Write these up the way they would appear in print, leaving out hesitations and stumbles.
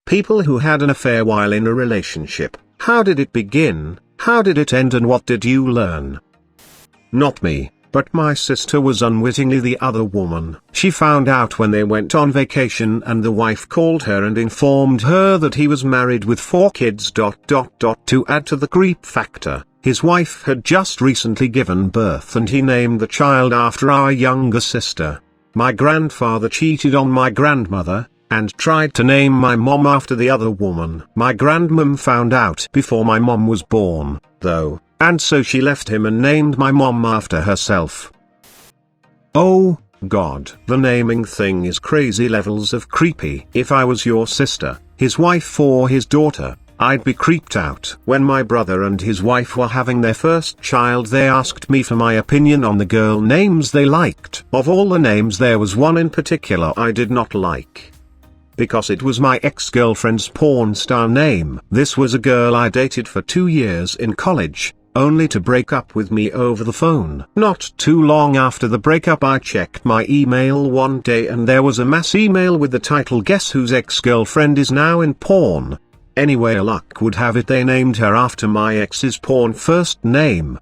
People who had an affair while in a relationship. How did it begin? How did it end, and what did you learn? Not me, but my sister was unwittingly the other woman. She found out when they went on vacation, and the wife called her and informed her that he was married with 4 kids. To add to the creep factor, his wife had just recently given birth and he named the child after our younger sister. My grandfather cheated on my grandmother, and tried to name my mom after the other woman. My grandmom found out before my mom was born, though, and so she left him and named my mom after herself. Oh, God. The naming thing is crazy levels of creepy. If I was your sister, his wife or his daughter, I'd be creeped out. When my brother and his wife were having their first child, they asked me for my opinion on the girl names they liked. Of all the names, there was one in particular I did not like, because it was my ex-girlfriend's porn star name. This was a girl I dated for 2 years in college, only to break up with me over the phone. Not too long after the breakup, I checked my email one day and there was a mass email with the title, "Guess whose ex-girlfriend is now in porn?" Anyway, luck would have it they named her after my ex's porn first name.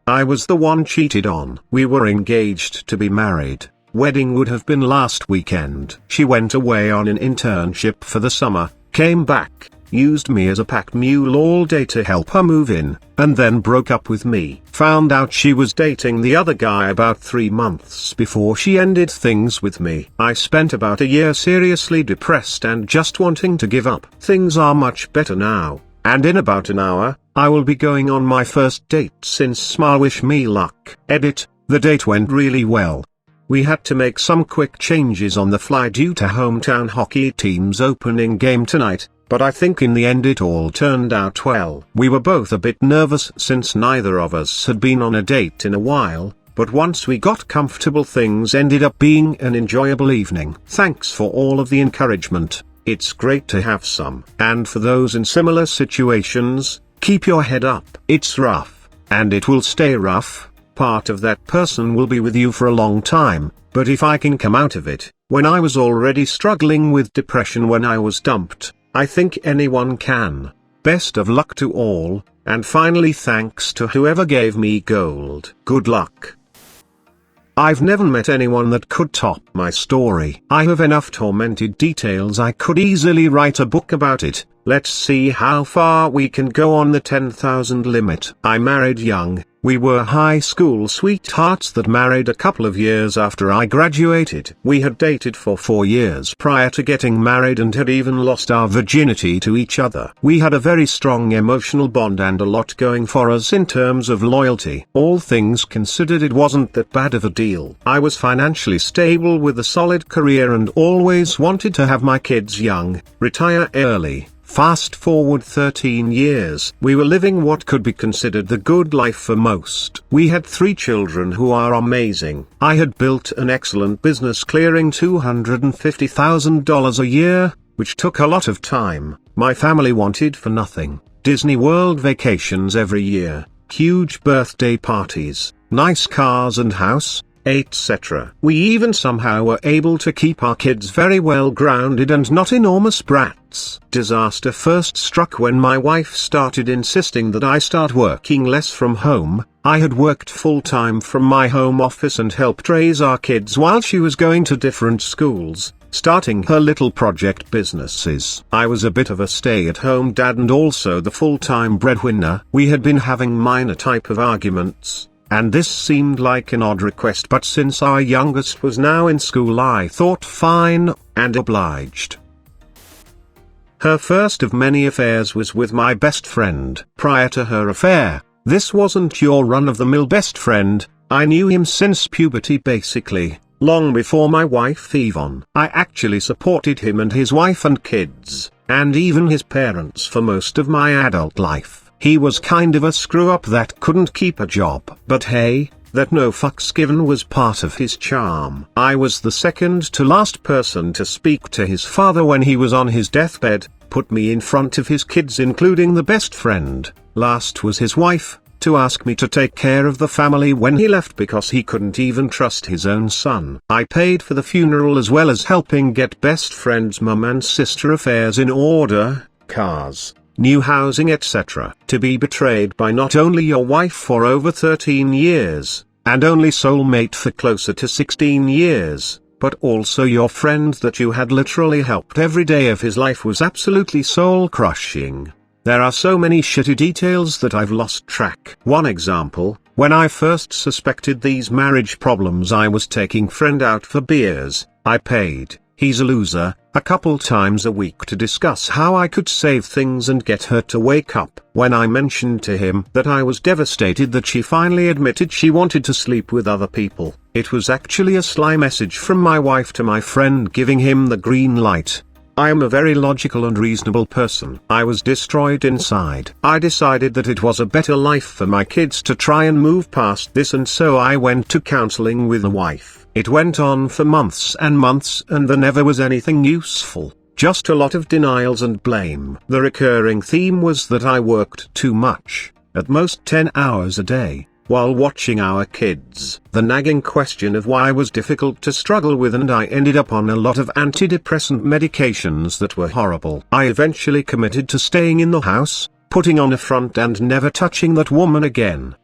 I was the one cheated on. We were engaged to be married. Wedding would have been last weekend. She went away on an internship for the summer, came back, used me as a pack mule all day to help her move in, and then broke up with me. Found out she was dating the other guy about 3 months before she ended things with me. I spent about a year seriously depressed and just wanting to give up. Things are much better now, and in about an hour, I will be going on my first date since Smile. Wish me luck. Edit. The date went really well. We had to make some quick changes on the fly due to hometown hockey team's opening game tonight, but I think in the end it all turned out well. We were both a bit nervous since neither of us had been on a date in a while, but once we got comfortable, things ended up being an enjoyable evening. Thanks for all of the encouragement. It's great to have some. And for those in similar situations, keep your head up. It's rough, and it will stay rough. Part of that person will be with you for a long time, but if I can come out of it, when I was already struggling with depression when I was dumped, I think anyone can. Best of luck to all, and finally thanks to whoever gave me gold. Good luck. I've never met anyone that could top my story. I have enough tormented details, I could easily write a book about it. Let's see how far we can go on the 10,000 limit. I married young. We were high school sweethearts that married a couple of years after I graduated. We had dated for 4 years prior to getting married and had even lost our virginity to each other. We had a very strong emotional bond and a lot going for us in terms of loyalty. All things considered, it wasn't that bad of a deal. I was financially stable with a solid career and always wanted to have my kids young, retire early. Fast forward 13 years, we were living what could be considered the good life for most. We had 3 children who are amazing. I had built an excellent business clearing $250,000 a year, which took a lot of time. My family wanted for nothing: Disney World vacations every year, huge birthday parties, nice cars and house, etc. We even somehow were able to keep our kids very well grounded and not enormous brats. Disaster first struck when my wife started insisting that I start working less from home. I had worked full-time from my home office and helped raise our kids while she was going to different schools, starting her little project businesses. I was a bit of a stay-at-home dad and also the full-time breadwinner. We had been having minor type of arguments, and this seemed like an odd request, but since our youngest was now in school, I thought fine, and obliged. Her first of many affairs was with my best friend. Prior to her affair, this wasn't your run-of-the-mill best friend. I knew him since puberty basically, long before my wife Yvonne. I actually supported him and his wife and kids, and even his parents for most of my adult life. He was kind of a screw-up that couldn't keep a job. But hey, that no fucks given was part of his charm. I was the second to last person to speak to his father when he was on his deathbed, put me in front of his kids including the best friend. Last was his wife, to ask me to take care of the family when he left because he couldn't even trust his own son. I paid for the funeral as well as helping get best friend's mum and sister affairs in order, cars, new housing, etc. To be betrayed by not only your wife for over 13 years, and only soulmate for closer to 16 years, but also your friend that you had literally helped every day of his life was absolutely soul-crushing. There are so many shitty details that I've lost track. One example, when I first suspected these marriage problems, I was taking friend out for beers. I paid, he's a loser, a couple times a week to discuss how I could save things and get her to wake up. When I mentioned to him that I was devastated that she finally admitted she wanted to sleep with other people, it was actually a sly message from my wife to my friend giving him the green light. I am a very logical and reasonable person. I was destroyed inside. I decided that it was a better life for my kids to try and move past this, and so I went to counseling with the wife. It went on for months and months and there never was anything useful, just a lot of denials and blame. The recurring theme was that I worked too much, at most 10 hours a day, while watching our kids. The nagging question of why was difficult to struggle with, and I ended up on a lot of antidepressant medications that were horrible. I eventually committed to staying in the house, putting on a front and never touching that woman again.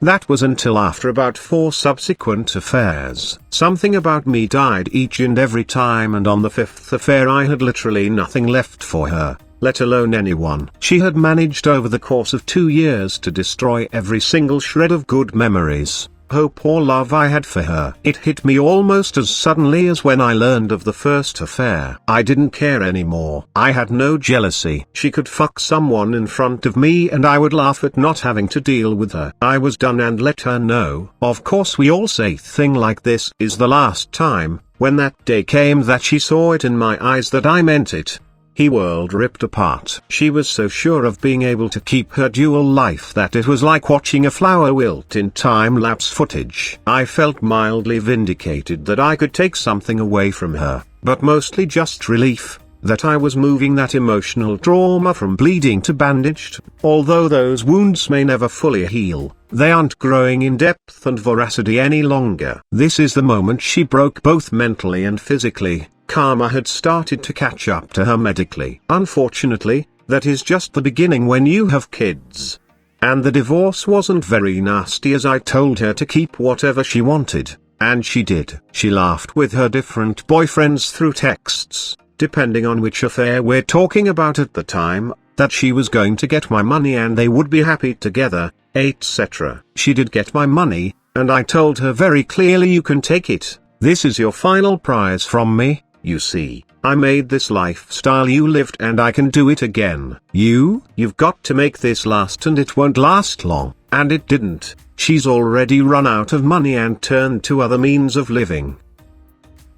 That was until after about 4 subsequent affairs. Something about me died each and every time, and on the 5th affair I had literally nothing left for her, let alone anyone. She had managed over the course of 2 years to destroy every single shred of good memories, hope or love I had for her. It hit me almost as suddenly as when I learned of the first affair. I didn't care anymore. I had no jealousy. She could fuck someone in front of me and I would laugh at not having to deal with her. I was done and let her know. Of course we all say thing like this is the last time. When that day came that she saw it in my eyes that I meant it. Her world ripped apart. She was so sure of being able to keep her dual life that it was like watching a flower wilt in time-lapse footage. I felt mildly vindicated that I could take something away from her, but mostly just relief, that I was moving that emotional trauma from bleeding to bandaged. Although those wounds may never fully heal, they aren't growing in depth and veracity any longer. This is the moment she broke both mentally and physically. Karma had started to catch up to her medically. Unfortunately, that is just the beginning when you have kids. And the divorce wasn't very nasty, as I told her to keep whatever she wanted, and she did. She laughed with her different boyfriends through texts, depending on which affair we're talking about at the time, that she was going to get my money and they would be happy together, etc. She did get my money, and I told her very clearly, you can take it. This is your final prize from me. You see, I made this lifestyle you lived and I can do it again. You've got to make this last, and it won't last long. And it didn't. She's already run out of money and turned to other means of living.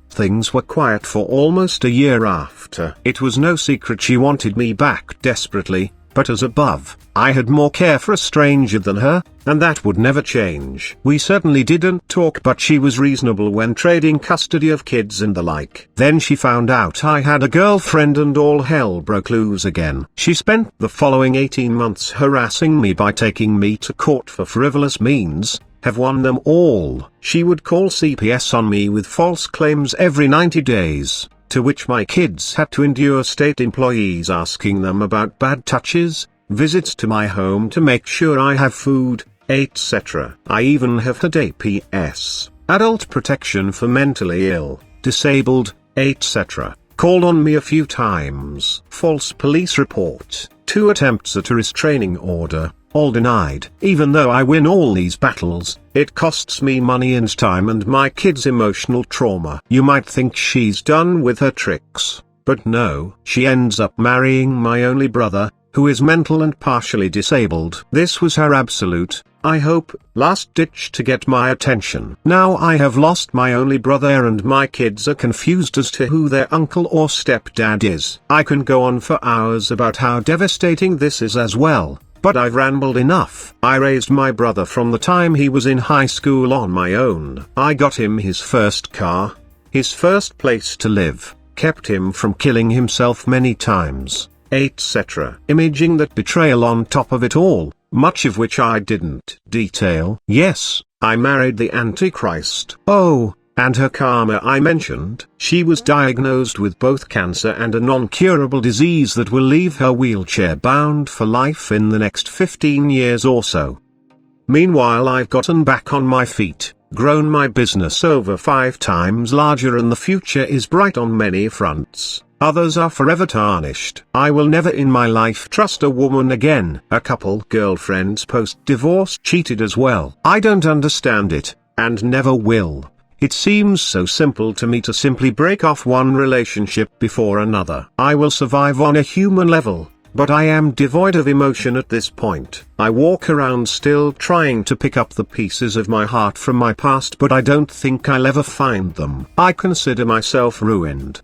Things were quiet for almost a year after. It was no secret she wanted me back desperately, but as above, I had more care for a stranger than her, and that would never change. We certainly didn't talk, but she was reasonable when trading custody of kids and the like. Then she found out I had a girlfriend and all hell broke loose again. She spent the following 18 months harassing me by taking me to court for frivolous means, have won them all. She would call CPS on me with false claims every 90 days. To which my kids had to endure state employees asking them about bad touches, visits to my home to make sure I have food, etc. I even have had APS, adult protection for mentally ill, disabled, etc. called on me a few times. False police report, 2 attempts at a restraining order, all denied. Even though I win all these battles, it costs me money and time and my kids emotional trauma. You might think she's done with her tricks, but no. She ends up marrying my only brother, who is mental and partially disabled. This was her absolute, I hope, last ditch to get my attention. Now I have lost my only brother and my kids are confused as to who their uncle or stepdad is. I can go on for hours about how devastating this is as well. But I've rambled enough. I raised my brother from the time he was in high school on my own. I got him his first car, his first place to live, kept him from killing himself many times, etc. Imaging that betrayal on top of it all, much of which I didn't detail. Yes, I married the Antichrist. Oh, and her karma I mentioned. She was diagnosed with both cancer and a non-curable disease that will leave her wheelchair-bound for life in the next 15 years or so. Meanwhile, I've gotten back on my feet, grown my business over 5 times larger, and the future is bright on many fronts. Others are forever tarnished. I will never in my life trust a woman again. A couple girlfriends post-divorce cheated as well. I don't understand it, and never will. It seems so simple to me to simply break off one relationship before another. I will survive on a human level, but I am devoid of emotion at this point. I walk around still trying to pick up the pieces of my heart from my past, but I don't think I'll ever find them. I consider myself ruined.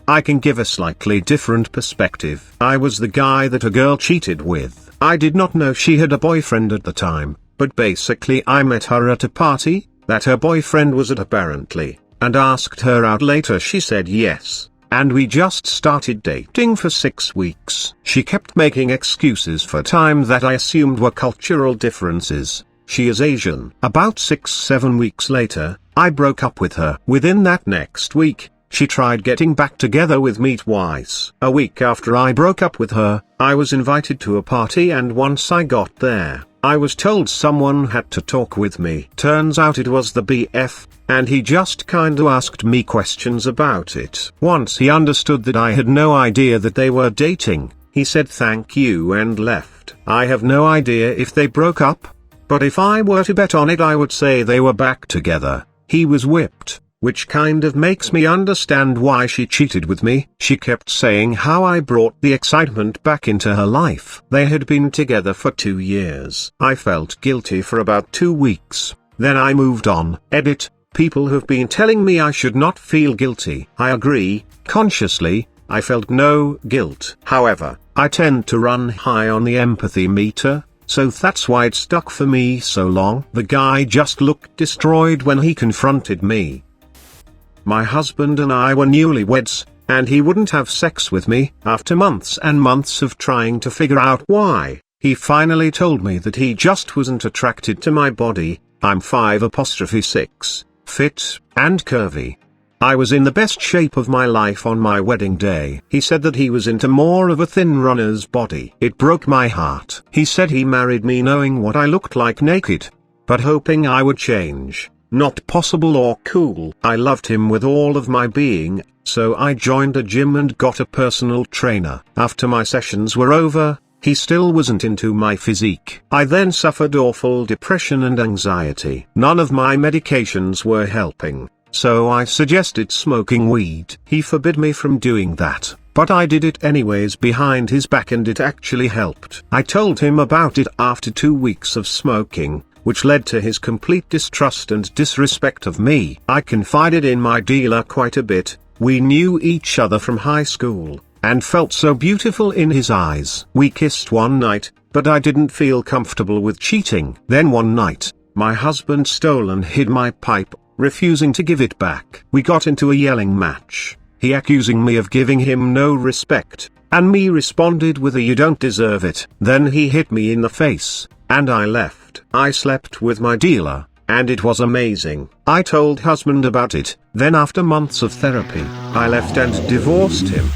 I can give a slightly different perspective. I was the guy that a girl cheated with. I did not know she had a boyfriend at the time, but basically I met her at a party that her boyfriend was at apparently, and asked her out later. She said yes, and we just started dating for 6 weeks. She kept making excuses for time that I assumed were cultural differences. She is Asian. About 6-7 weeks later, I broke up with her. Within that next week, she tried getting back together with me twice. A week after I broke up with her, I was invited to a party, and once I got there, I was told someone had to talk with me. Turns out it was the BF, and he just kinda asked me questions about it. Once he understood that I had no idea that they were dating, he said thank you and left. I have no idea if they broke up, but if I were to bet on it, I would say they were back together. He was whipped, which kind of makes me understand why she cheated with me. She kept saying how I brought the excitement back into her life. They had been together for 2 years. I felt guilty for about 2 weeks, then I moved on. Edit, people have been telling me I should not feel guilty. I agree, consciously, I felt no guilt. However, I tend to run high on the empathy meter, so that's why it stuck for me so long. The guy just looked destroyed when he confronted me. My husband and I were newlyweds, and he wouldn't have sex with me. After months and months of trying to figure out why, he finally told me that he just wasn't attracted to my body. I'm 5'6", fit, and curvy. I was in the best shape of my life on my wedding day. He said that he was into more of a thin runner's body. It broke my heart. He said he married me knowing what I looked like naked, but hoping I would change. Not possible or cool. I loved him with all of my being, so I joined a gym and got a personal trainer. After my sessions were over, he still wasn't into my physique. I then suffered awful depression and anxiety. None of my medications were helping, so I suggested smoking weed. He forbid me from doing that, but I did it anyways behind his back, and it actually helped. I told him about it after 2 weeks of smoking, which led to his complete distrust and disrespect of me. I confided in my dealer quite a bit. We knew each other from high school, and felt so beautiful in his eyes. We kissed one night, but I didn't feel comfortable with cheating. Then one night, my husband stole and hid my pipe, refusing to give it back. We got into a yelling match, he accusing me of giving him no respect, and me responded with a "you don't deserve it." Then he hit me in the face, and I left. I slept with my dealer, and it was amazing. I told husband about it. Then after months of therapy, I left and divorced him.